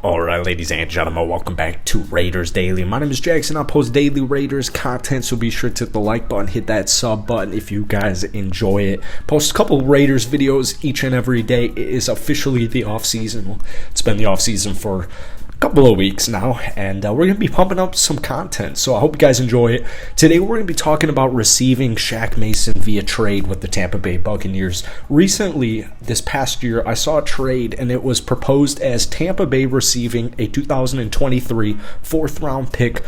Alright, ladies and gentlemen, welcome back to Raiders Daily. My name is Jackson. I post daily Raiders content, so be sure to hit the like button, hit that sub button if you guys enjoy it. Post a couple Raiders videos each and every day. It is officially the off-season. Well, it's been the off-season for a couple of weeks now, and we're going to be pumping up some content, so I hope you guys enjoy it. Today we're going to be talking about receiving Shaq Mason via trade with the Tampa Bay Buccaneers. Recently, this past year, I saw a trade, and it was proposed as Tampa Bay receiving a 2023 fourth-round pick,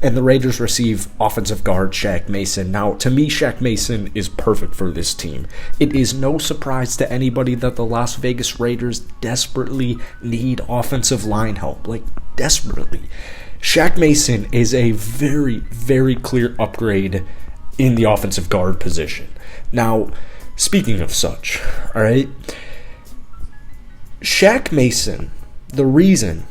and the Raiders receive offensive guard Shaq Mason. Now, to me, Shaq Mason is perfect for this team. It is no surprise to anybody that the Las Vegas Raiders desperately need offensive line help. Like, desperately. Shaq Mason is a very, very clear upgrade in the offensive guard position. Now, speaking of such, all right, Shaq Mason, the reason,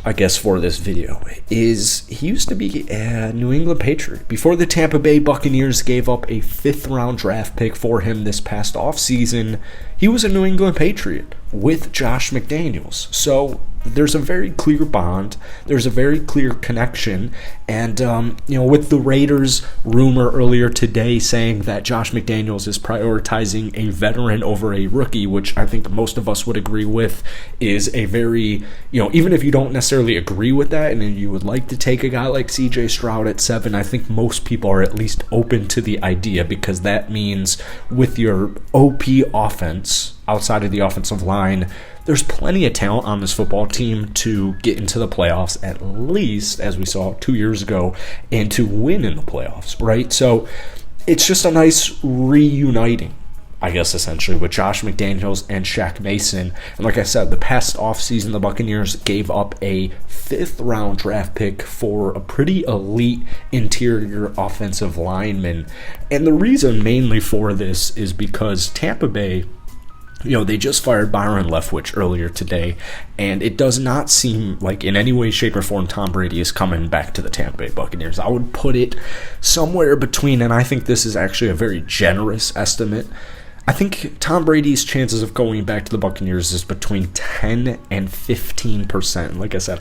I guess, for this video is he used to be a New England Patriot. Before the Tampa Bay Buccaneers gave up a fifth-round draft pick for him this past offseason, he was a New England Patriot with Josh McDaniels. So there's a very clear bond. There's a very clear connection. And, with the Raiders rumor earlier today saying that Josh McDaniels is prioritizing a veteran over a rookie, which I think most of us would agree with, is a very, even if you don't necessarily agree with that and you would like to take a guy like CJ Stroud at 7, I think most people are at least open to the idea, because that means with your OP offense, outside of the offensive line, there's plenty of talent on this football team to get into the playoffs, at least, as we saw 2 years ago, and to win in the playoffs, right? So it's just a nice reuniting, I guess, essentially, with Josh McDaniels and Shaq Mason. And like I said, the past offseason, the Buccaneers gave up a fifth-round draft pick for a pretty elite interior offensive lineman. And the reason mainly for this is because Tampa Bay, they just fired Byron Leftwich earlier today, and it does not seem like in any way, shape, or form Tom Brady is coming back to the Tampa Bay Buccaneers. I would put it somewhere between, and I think this is actually a very generous estimate, I think Tom Brady's chances of going back to the Buccaneers is between 10 and 15%. Like I said,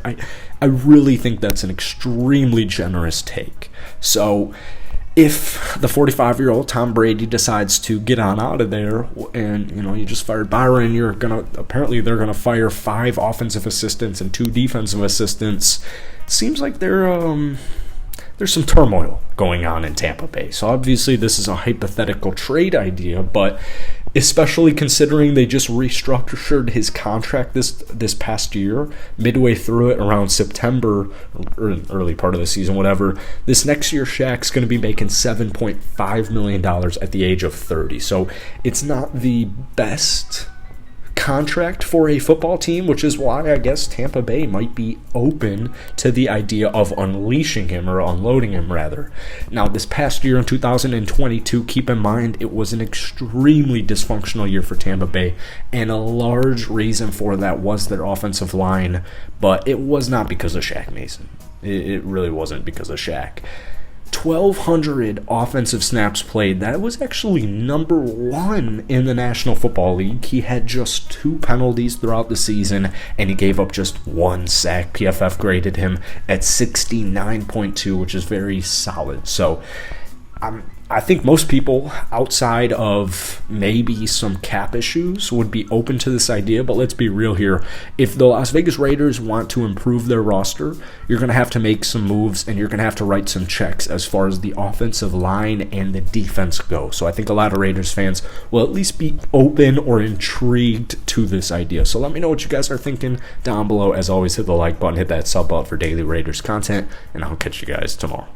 I really think that's an extremely generous take. So if the 45-year-old Tom Brady decides to get on out of there, and you just fired Byron, apparently they're gonna fire 5 offensive assistants and 2 defensive assistants. It seems like there's some turmoil going on in Tampa Bay. So obviously this is a hypothetical trade idea, but especially considering they just restructured his contract this past year, midway through it, around September, or early part of the season, whatever. This next year, Shaq's going to be making $7.5 million at the age of 30. So it's not the best contract for a football team, which is why I guess Tampa Bay might be open to the idea of unleashing him, or unloading him rather. Now, this past year in 2022, keep in mind, it was an extremely dysfunctional year for Tampa Bay, and a large reason for that was their offensive line, but it was not because of Shaq Mason. It really wasn't because of Shaq. 1,200 offensive snaps played. That was actually number 1 in the National Football League. He had just 2 penalties throughout the season, and he gave up just 1 sack. PFF graded him at 69.2, which is very solid. So I think most people, outside of maybe some cap issues, would be open to this idea, but let's be real here. If the Las Vegas Raiders want to improve their roster, you're going to have to make some moves, and you're going to have to write some checks as far as the offensive line and the defense go. So I think a lot of Raiders fans will at least be open or intrigued to this idea. So let me know what you guys are thinking down below. As always, hit the like button, hit that sub button for daily Raiders content, and I'll catch you guys tomorrow.